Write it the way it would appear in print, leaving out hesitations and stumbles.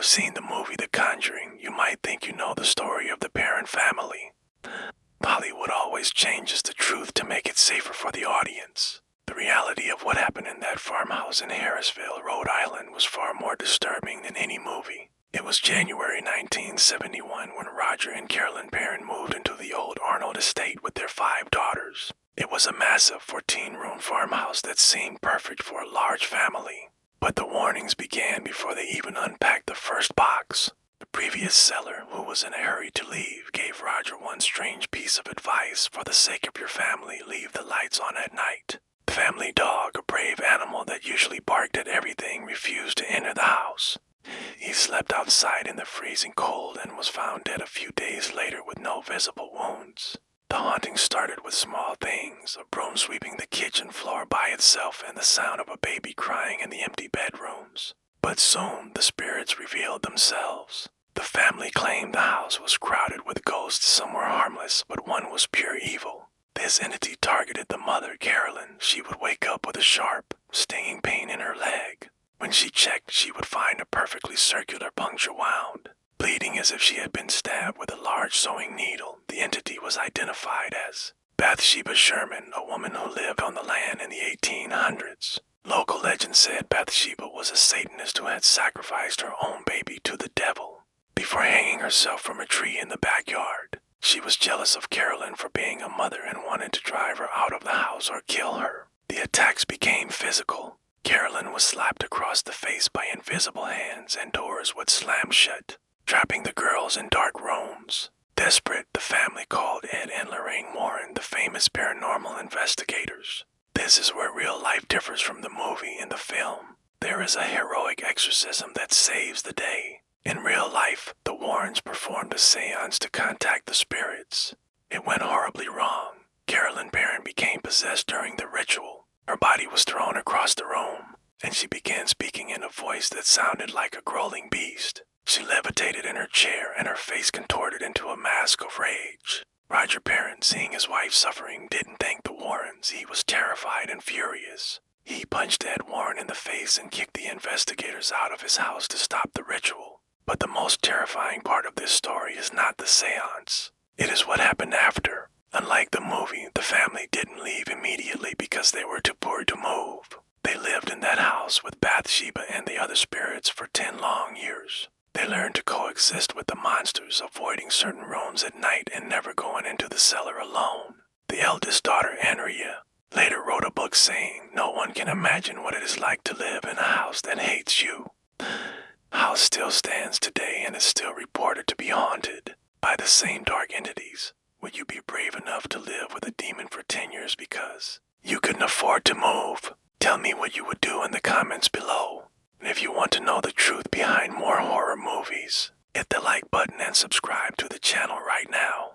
have seen the movie The Conjuring, you might think you know the story of the Perron family. Hollywood always changes the truth to make it safer for the audience. The reality of what happened in that farmhouse in Harrisville, Rhode Island was far more disturbing than any movie. It was January 1971 when Roger and Carolyn Perron moved into the old Arnold Estate with their 5 daughters. It was a massive 14-room farmhouse that seemed perfect for a large family. But the warnings began before they even unpacked the first box. The previous seller, who was in a hurry to leave, gave Roger one strange piece of advice: for the sake of your family, leave the lights on at night. The family dog, a brave animal that usually barked at everything, refused to enter the house. He slept outside in the freezing cold and was found dead a few days later with no visible wounds. The haunting started with small things: a broom sweeping the kitchen floor by itself and the sound of a baby crying in the empty bedrooms. But soon the spirits revealed themselves. The family claimed the house was crowded with ghosts. Some were harmless, but one was pure evil. This entity targeted the mother, Carolyn. She would wake up with a sharp, stinging pain in her leg. When she checked, she would find a perfectly circular puncture wound. Bleeding as if she had been stabbed with a large sewing needle, the entity was identified as Bathsheba Sherman, a woman who lived on the land in the 1800s. Local legend said Bathsheba was a Satanist who had sacrificed her own baby to the devil before hanging herself from a tree in the backyard. She was jealous of Carolyn for being a mother and wanted to drive her out of the house or kill her. The attacks became physical. Carolyn was slapped across the face by invisible hands and doors would slam shut, trapping the girls in dark rooms. Desperate, the family called Ed and Lorraine Warren, the famous paranormal investigators. This is where real life differs from the movie and the film. There is a heroic exorcism that saves the day. In real life, the Warrens performed a seance to contact the spirits. It went horribly wrong. Carolyn Perron became possessed during the ritual. Her body was thrown across the room, and she began speaking in a voice that sounded like a growling beast. She levitated in her chair, and her face contorted into a mask of rage. Roger Perron, seeing his wife suffering, didn't thank the Warrens. He was terrified and furious. He punched Ed Warren in the face and kicked the investigators out of his house to stop the ritual. But the most terrifying part of this story is not the seance. It is what happened after. Unlike the movie, the family didn't leave immediately because they were too poor to move. They lived in that house with Bathsheba and the other spirits for 10 long years. They learned to coexist with the monsters, avoiding certain rooms at night and never going into the cellar alone. The eldest daughter, Andrea, later wrote a book saying, "No one can imagine what it is like to live in a house that hates you." The house still stands today and is still reported to be haunted by the same dark entities. Would you be brave enough to live with a demon for 10 years because you couldn't afford to move? Tell me what you would do in the comments below. And if you want to know the truth behind more horror movies, hit the like button and subscribe to the channel right now.